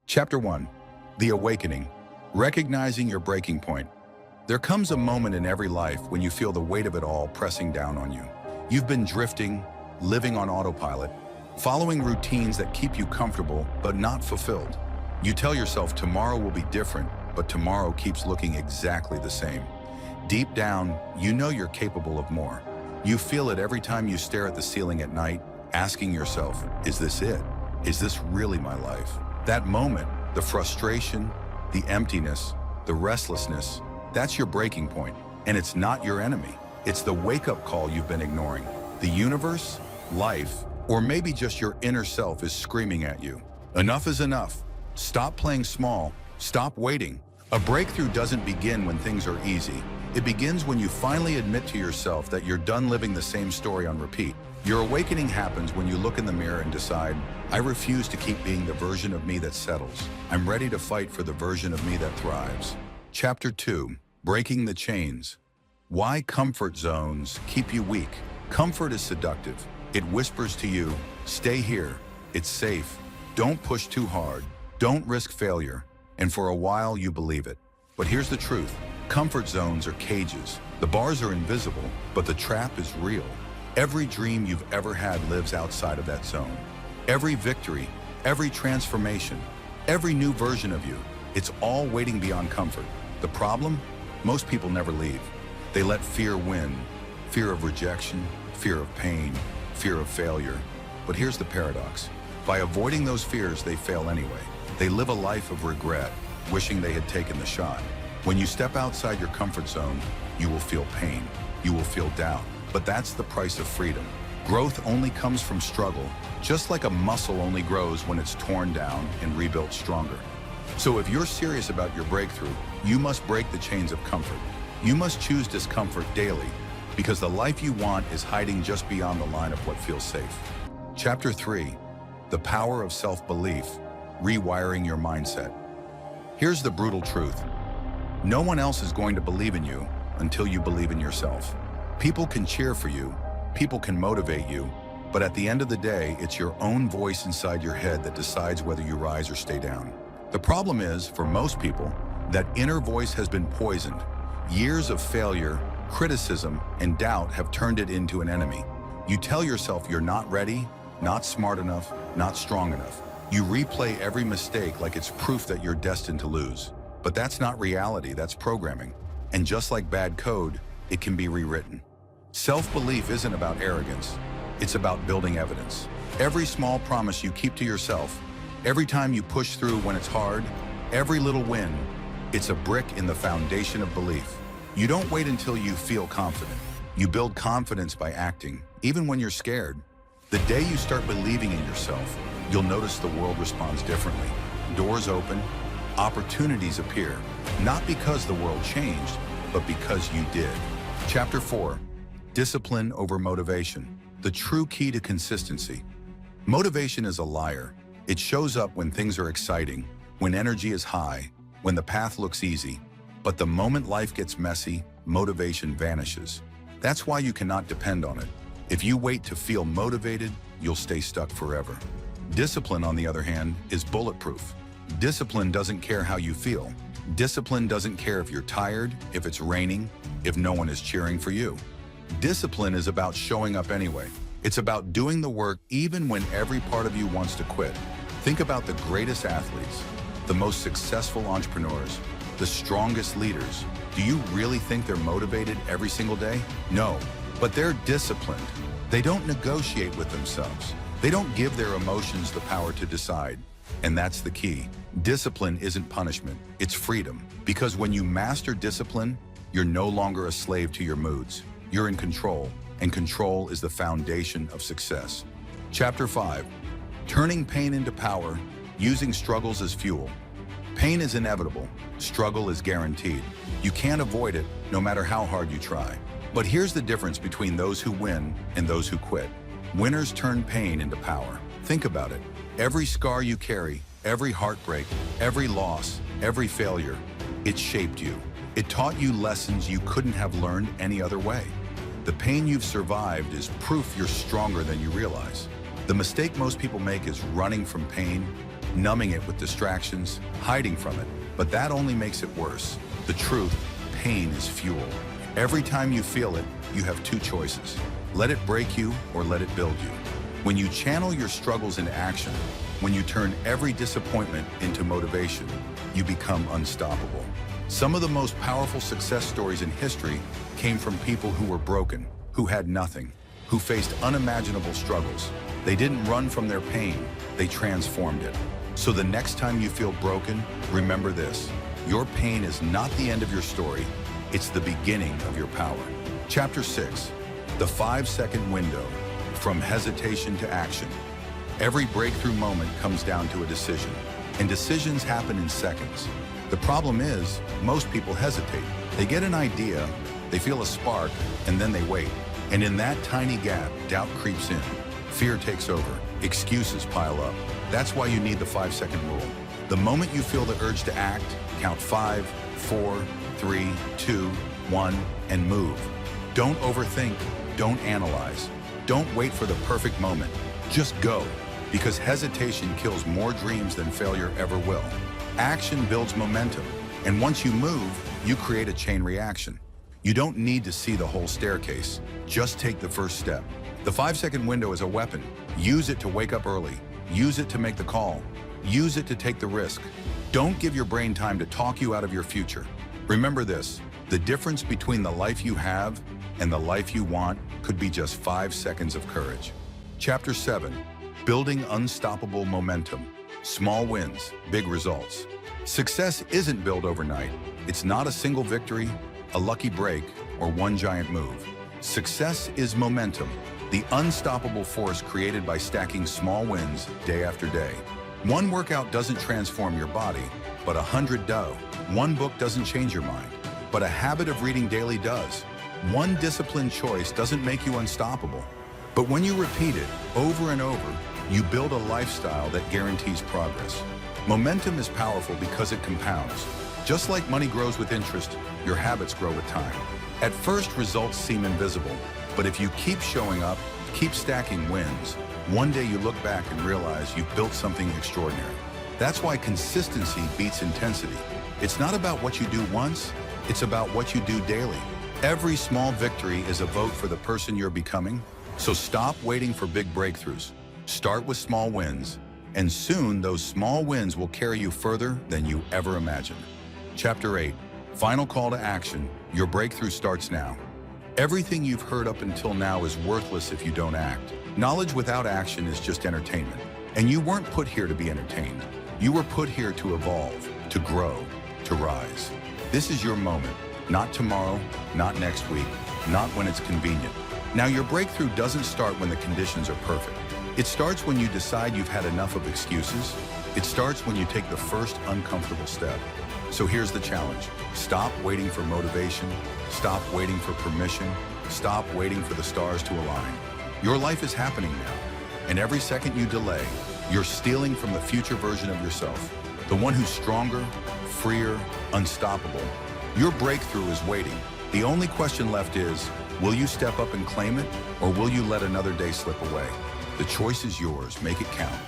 Chapter 1. The Awakening. Recognizing your breaking point. There comes a moment in every life when you feel the weight of it all pressing down on you. You've been drifting, living on autopilot, following routines that keep you comfortable but not fulfilled. You tell yourself tomorrow will be different, but tomorrow keeps looking exactly the same. Deep down, you know you're capable of more. You feel it every time you stare at the ceiling at night, asking yourself, is this it? Is this really my life? That moment, the frustration, the emptiness, the restlessness, that's your breaking point. And it's not your enemy. It's the wake-up call you've been ignoring. The universe, life, or maybe just your inner self is screaming at you. Enough is enough. Stop playing small. Stop waiting. A breakthrough doesn't begin when things are easy. It begins when you finally admit to yourself that you're done living the same story on repeat. Your awakening happens when you look in the mirror and decide, I refuse to keep being the version of me that settles. I'm ready to fight for the version of me that thrives. Chapter 2. Breaking the Chains. Why comfort zones keep you weak. Comfort is seductive. It whispers to you, stay here. It's safe. Don't push too hard. Don't risk failure. And for a while you believe it. But here's the truth. Comfort zones are cages. The bars are invisible, but the trap is real. Every dream you've ever had lives outside of that zone. Every victory, every transformation, every new version of you, it's all waiting beyond comfort. The problem? Most people never leave. They let fear win. Fear of rejection, fear of pain, fear of failure. But here's the paradox. By avoiding those fears, they fail anyway. They live a life of regret, wishing they had taken the shot. When you step outside your comfort zone, you will feel pain. You will feel doubt. But that's the price of freedom. Growth only comes from struggle, just like a muscle only grows when it's torn down and rebuilt stronger. So if you're serious about your breakthrough, you must break the chains of comfort. You must choose discomfort daily, because the life you want is hiding just beyond the line of what feels safe. Chapter 3. The Power of Self-Belief. Rewiring your mindset. Here's the brutal truth. No one else is going to believe in you until you believe in yourself. People can cheer for you, people can motivate you, but at the end of the day, it's your own voice inside your head that decides whether you rise or stay down. The problem is, for most people, that inner voice has been poisoned. Years of failure, criticism, and doubt have turned it into an enemy. You tell yourself you're not ready, not smart enough, not strong enough. You replay every mistake like it's proof that you're destined to lose. But that's not reality, that's programming. And just like bad code, it can be rewritten. Self-belief isn't about arrogance, it's about building evidence. Every small promise you keep to yourself, every time you push through when it's hard, every little win, it's a brick in the foundation of belief. You don't wait until you feel confident. You build confidence by acting, even when you're scared. The day you start believing in yourself, you'll notice the world responds differently. Doors open, opportunities appear, not because the world changed, but because you did. Chapter 4. Discipline over motivation. The true key to consistency. Motivation is a liar. It shows up when things are exciting, when energy is high, when the path looks easy. But the moment life gets messy, motivation vanishes. That's why you cannot depend on it. If you wait to feel motivated, you'll stay stuck forever. Discipline, on the other hand, is bulletproof. Discipline doesn't care how you feel. Discipline doesn't care if you're tired, if it's raining, if no one is cheering for you. Discipline is about showing up anyway. It's about doing the work even when every part of you wants to quit. Think about the greatest athletes, the most successful entrepreneurs, the strongest leaders. Do you really think they're motivated every single day? No, but they're disciplined. They don't negotiate with themselves. They don't give their emotions the power to decide. And that's the key. Discipline isn't punishment, it's freedom. Because when you master discipline, you're no longer a slave to your moods. You're in control, and control is the foundation of success. Chapter 5. Turning pain into power, using struggles as fuel. Pain is inevitable, struggle is guaranteed. You can't avoid it, no matter how hard you try. But here's the difference between those who win and those who quit. Winners turn pain into power. Think about it. Every scar you carry, every heartbreak, every loss, every failure, it shaped you. It taught you lessons you couldn't have learned any other way. The pain you've survived is proof you're stronger than you realize. The mistake most people make is running from pain numbing it with distractions, hiding from it. But that only makes it worse. The truth, pain is fuel. Every time you feel it, you have two choices. Let it break you or let it build you. When you channel your struggles into action, when you turn every disappointment into motivation, you become unstoppable. Some of the most powerful success stories in history came from people who were broken, who had nothing, who faced unimaginable struggles. They didn't run from their pain, they transformed it. So the next time you feel broken, remember this: your pain is not the end of your story, it's the beginning of your power. Chapter 6, the 5-second window, from hesitation to action. Every breakthrough moment comes down to a decision, and decisions happen in seconds. The problem is, most people hesitate. They get an idea, they feel a spark, and then they wait. And in that tiny gap, doubt creeps in. Fear takes over. Excuses pile up. That's why you need the 5-second rule. The moment you feel the urge to act, count 5, 4, 3, 2, 1, and move. Don't overthink. Don't analyze. Don't wait for the perfect moment. Just go, because hesitation kills more dreams than failure ever will. Action builds momentum, and once you move, you create a chain reaction. You don't need to see the whole staircase. Just take the first step. The 5-second window is a weapon. Use it to wake up early. Use it to make the call. Use it to take the risk. Don't give your brain time to talk you out of your future. Remember this: the difference between the life you have and the life you want could be just 5 seconds of courage. Chapter 7, building unstoppable momentum. Small wins, big results. Success isn't built overnight. It's not a single victory, a lucky break, or one giant move. Success is momentum, the unstoppable force created by stacking small wins day after day. One workout doesn't transform your body, but 100 do. One book doesn't change your mind, but a habit of reading daily does. One disciplined choice doesn't make you unstoppable, but when you repeat it over and over, you build a lifestyle that guarantees progress. Momentum is powerful because it compounds. Just like money grows with interest, your habits grow with time. At first, results seem invisible, but if you keep showing up, keep stacking wins, one day you look back and realize you've built something extraordinary. That's why consistency beats intensity. It's not about what you do once, it's about what you do daily. Every small victory is a vote for the person you're becoming, so stop waiting for big breakthroughs. Start with small wins, and soon those small wins will carry you further than you ever imagined. Chapter 8, final call to action. Your breakthrough starts now. Everything you've heard up until now is worthless if you don't act. Knowledge without action is just entertainment. And you weren't put here to be entertained. You were put here to evolve, to grow, to rise. This is your moment. Not tomorrow, not next week, not when it's convenient. Now, your breakthrough doesn't start when the conditions are perfect. It starts when you decide you've had enough of excuses. It starts when you take the first uncomfortable step. So here's the challenge. Stop waiting for motivation. Stop waiting for permission. Stop waiting for the stars to align. Your life is happening now, and every second you delay, you're stealing from the future version of yourself, the one who's stronger, freer, unstoppable. Your breakthrough is waiting. The only question left is, will you step up and claim it, or will you let another day slip away? The choice is yours. Make it count.